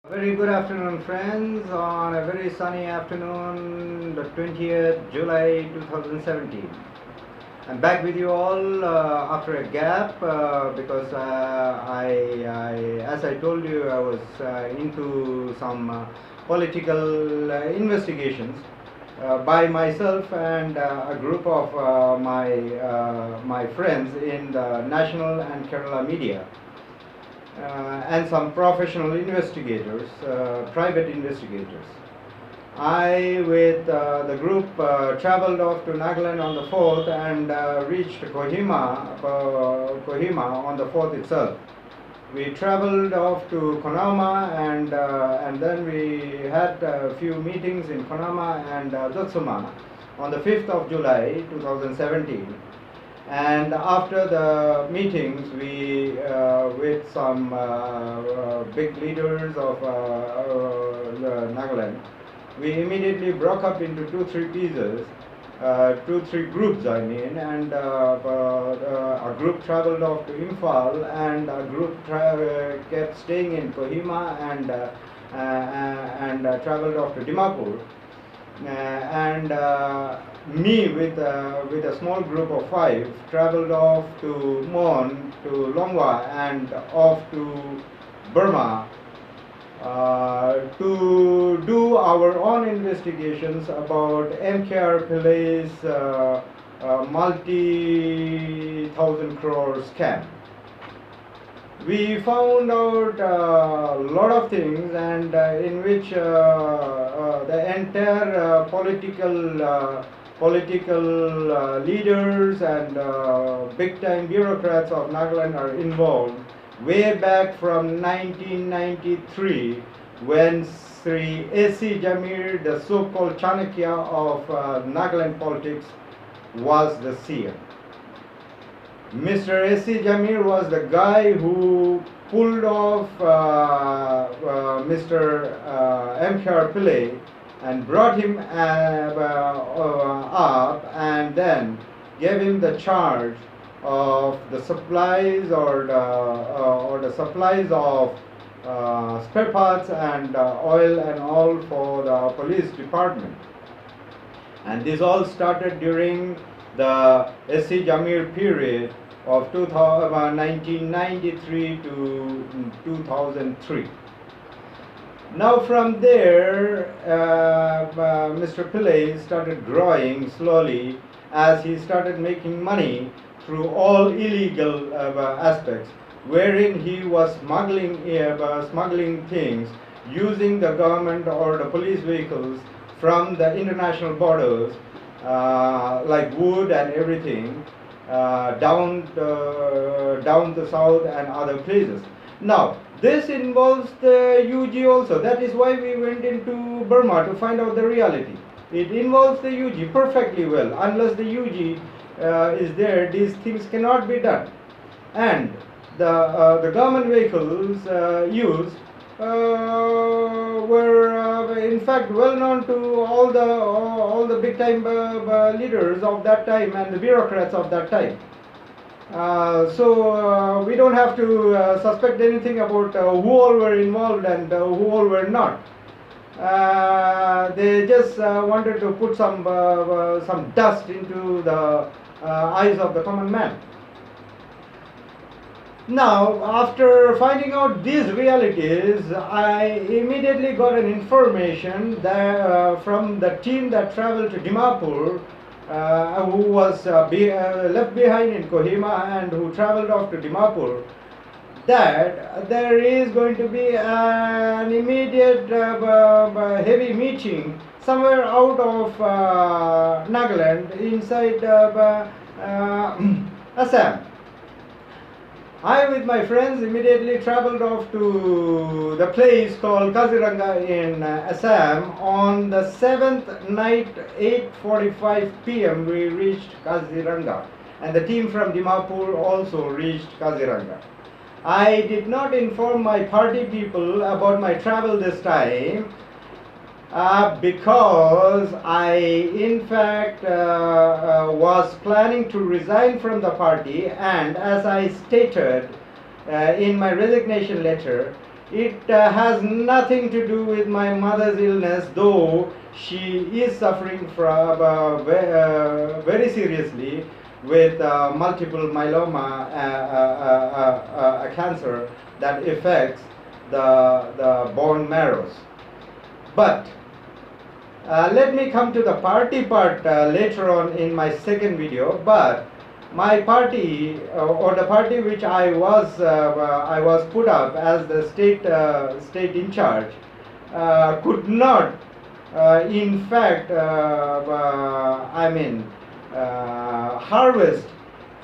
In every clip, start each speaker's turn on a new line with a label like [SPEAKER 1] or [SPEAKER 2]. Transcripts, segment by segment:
[SPEAKER 1] Very good afternoon, friends. On a very sunny afternoon, the 20th July 2017. I'm back with you all after a gap because as I told you, I was into some political investigations by myself and a group of my friends in the national and Kerala media. And some professional investigators, private investigators. I, with the group, traveled off to Nagaland on the 4th and reached Kohima on the 4th itself. We traveled off to Konama and then we had a few meetings in Konama and Jotsuma on the 5th of July 2017. And after the meetings, we, with some big leaders of Nagaland, we immediately broke up into 2-3 pieces, 2-3 groups I mean, and a group traveled off to Imphal and a group kept staying in Kohima and traveled off to Dimapur. Me with a small group of 5 traveled off to Mon, to Longwa and off to Burma to do our own investigations about Ym.Engr Pillai's multi-thousand crore scam. We found out a lot of things, and in which the entire political leaders and big-time bureaucrats of Nagaland are involved way back from 1993, when Sri A.C. Jamir, the so-called Chanakya of Nagaland politics, was the CM. Mr. A.C. Jamir was the guy who pulled off Mr. Ym.Engr Pillai and brought him up and then gave him the charge of the supplies or the supplies of spare parts and oil and all for the police department. And this all started during the S.C. Jamir period of 1993 to 2003. Now from there, Mr. Pillai started growing slowly as he started making money through all illegal aspects, wherein he was smuggling things using the government or the police vehicles from the international borders, like wood and everything, down the south and other places. Now, this involves the UG also. That is why we went into Burma to find out the reality. It involves the UG perfectly well. Unless the UG is there, these things cannot be done. And the government vehicles used were in fact well known to all the big time leaders of that time and the bureaucrats of that time. So we don't have to suspect anything about who all were involved and who all were not. They just wanted to put some dust into the eyes of the common man. Now, after finding out these realities, I immediately got an information that, from the team that traveled to Dimapur, who was left behind in Kohima and who traveled off to Dimapur, that there is going to be an immediate heavy meeting somewhere out of Nagaland inside Assam. I, with my friends, immediately traveled off to the place called Kaziranga in Assam. On the 7th night, 8:45 p.m., we reached Kaziranga, and the team from Dimapur also reached Kaziranga. I did not inform my party people about my travel this time because I, in fact, was planning to resign from the party, and as I stated in my resignation letter, It has nothing to do with my mother's illness, though she is suffering from very seriously with multiple myeloma, a cancer that affects the bone marrows. But let me come to the party part later on in my second video. But my party, or the party which I was put up as the state in charge, could not, in fact, harvest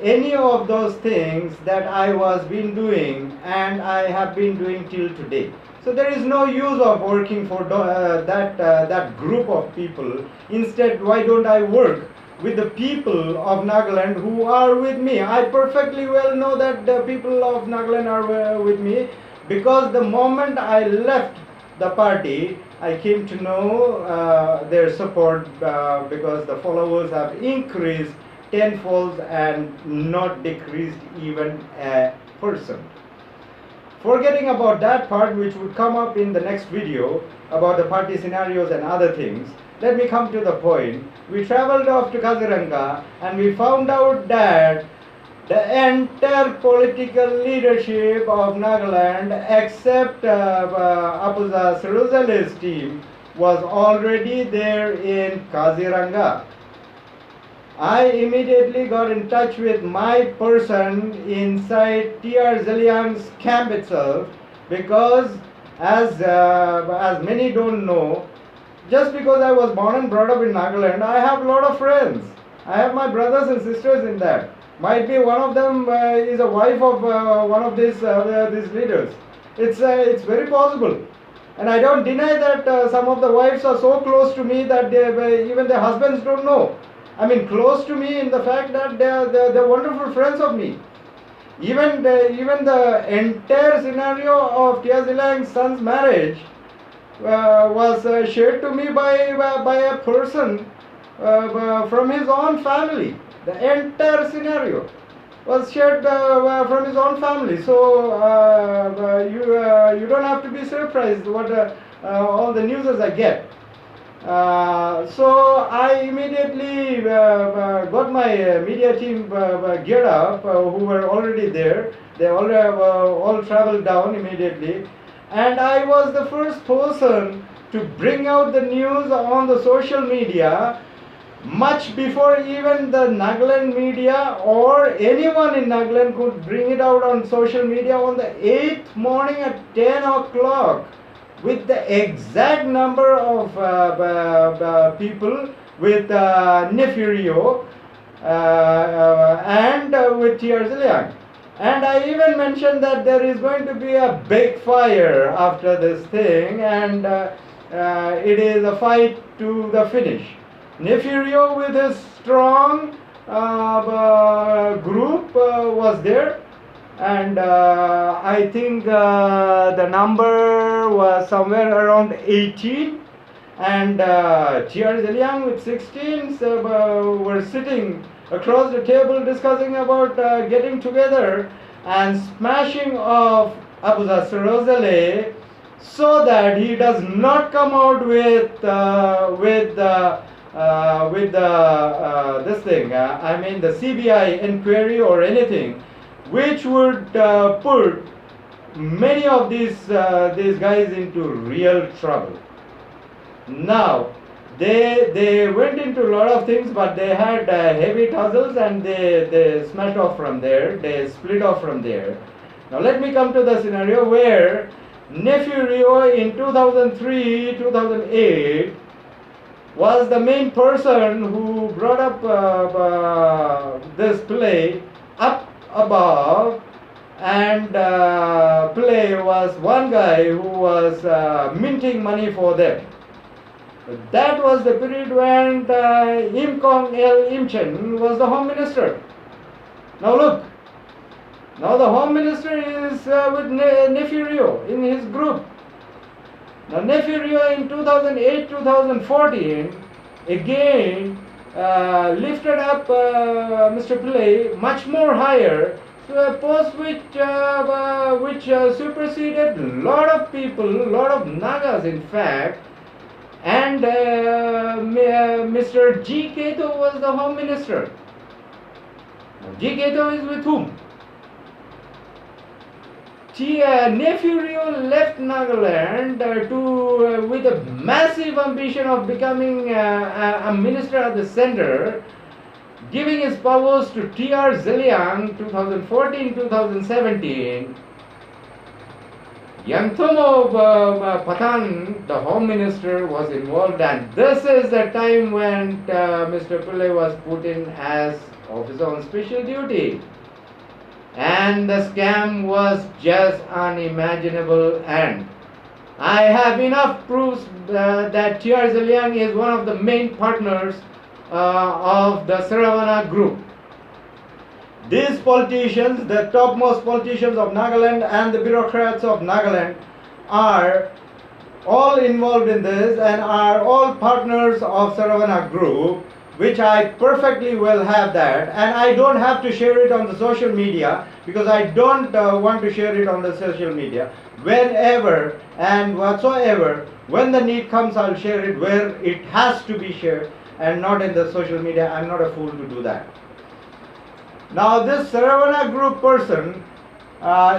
[SPEAKER 1] any of those things that I was been doing and I have been doing till today. So there is no use of working for that group of people. Instead, why don't I work with the people of Nagaland who are with me? I perfectly well know that the people of Nagaland are with me, because the moment I left the party, I came to know their support, because the followers have increased tenfold and not decreased even a percent. Forgetting about that part, which would come up in the next video about the party scenarios and other things, let me come to the point. We traveled off to Kaziranga and we found out that the entire political leadership of Nagaland, except Apuza Saruzale's team, was already there in Kaziranga. I immediately got in touch with my person inside T.R. Zeliang's camp itself, because as many don't know, just because I was born and brought up in Nagaland, I have a lot of friends. I have my brothers and sisters in that. Might be one of them is a wife of one of these leaders. It's very possible. And I don't deny that some of the wives are so close to me that even their husbands don't know. I mean, close to me in the fact that they're wonderful friends of me. Even the entire scenario of Tia Zilang's son's marriage was shared to me by a person from his own family. The entire scenario was shared from his own family. So you don't have to be surprised what all the news I get. So I immediately got my media team geared up, who were already there. They all traveled down immediately, and I was the first person to bring out the news on the social media, much before even the Nagaland media or anyone in Nagaland could bring it out on social media on the 8th morning at 10 o'clock. With the exact number of people with Nefirio and with T.R. Ziliang. And I even mentioned that there is going to be a big fire after this thing, and it is a fight to the finish. Nefirio with his strong group was there. And I think the number was somewhere around 18, and T.R. Zeliang with 16 were sitting across the table discussing about getting together and smashing off Apuza Sarozale, so that he does not come out with this thing, I mean the CBI inquiry or anything, which would put many of these guys into real trouble. Now, they went into a lot of things, but they had heavy tussles, and they smashed off from there. They split off from there. Now, let me come to the scenario where Nefirio in 2003-2008 was the main person who brought up this play up above, and play was one guy who was minting money for them. That was the period when Ym.Engr was the Home Minister. Now look, now the Home Minister is with Nefirio in his group. Now Nefirio in 2008-2014 again lifted up Mr. Pillai much more higher, post which superseded a lot of people, a lot of Nagas in fact, and Mr. G. Keto was the Home Minister. G. Keto is with whom? Nefurio left Nagaland with a massive ambition of becoming a minister at the center, giving his powers to T.R. Zeliang 2014-2017. Yanthomo Patan, the Home Minister, was involved, and this is the time when Mr. Pillai was put in as officer on special duty. And the scam was just unimaginable, and I have enough proofs that T.R. Zeliang is one of the main partners of the Saravana group. These politicians, the topmost politicians of Nagaland and the bureaucrats of Nagaland, are all involved in this and are all partners of Saravana group, which I perfectly well have that, and I don't have to share it on the social media because I don't want to share it on the social media. Whenever and whatsoever, when the need comes, I'll share it where it has to be shared and not in the social media. I'm not a fool to do that. Now this Saravana group person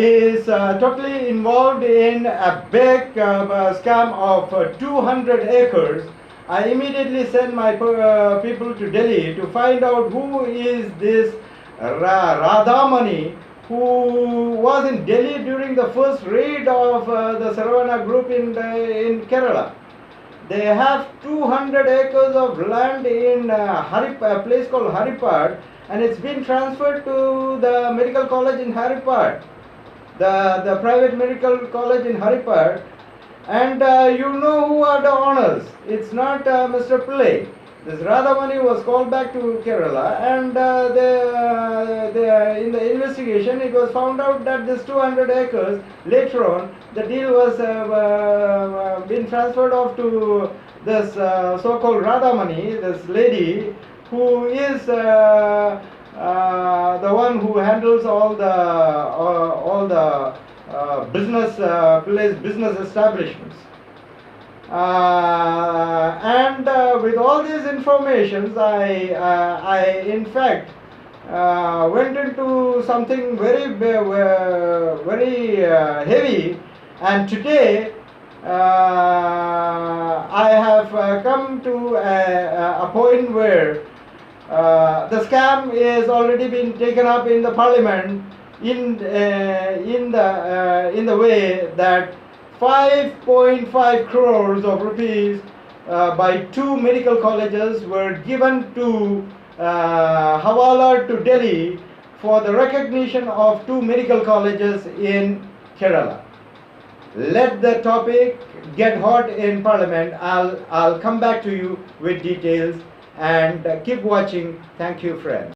[SPEAKER 1] is totally involved in a big scam of 200 acres. I immediately sent my people to Delhi to find out who is this Radhamani, who was in Delhi during the first raid of the Saravana group in Kerala. They have 200 acres of land in a place called Haripad, and it's been transferred to the medical college in Haripad, the private medical college in Haripad. And you know who are the owners. It's not Mr. Pillai. This Radhamani was called back to Kerala, and in the investigation it was found out that this 200 acres, later on, the deal was been transferred off to this so-called Radhamani, this lady, who is the one who handles all the business business establishments. And with all these informations, I in fact went into something very heavy, and today I have come to a point where the scam is already been taken up in the parliament in the way that 5.5 crores of rupees by 2 medical colleges were given to Hawala to Delhi for the recognition of 2 medical colleges in Kerala. Let the topic get hot in Parliament. I'll come back to you with details, and keep watching. Thank you, friends.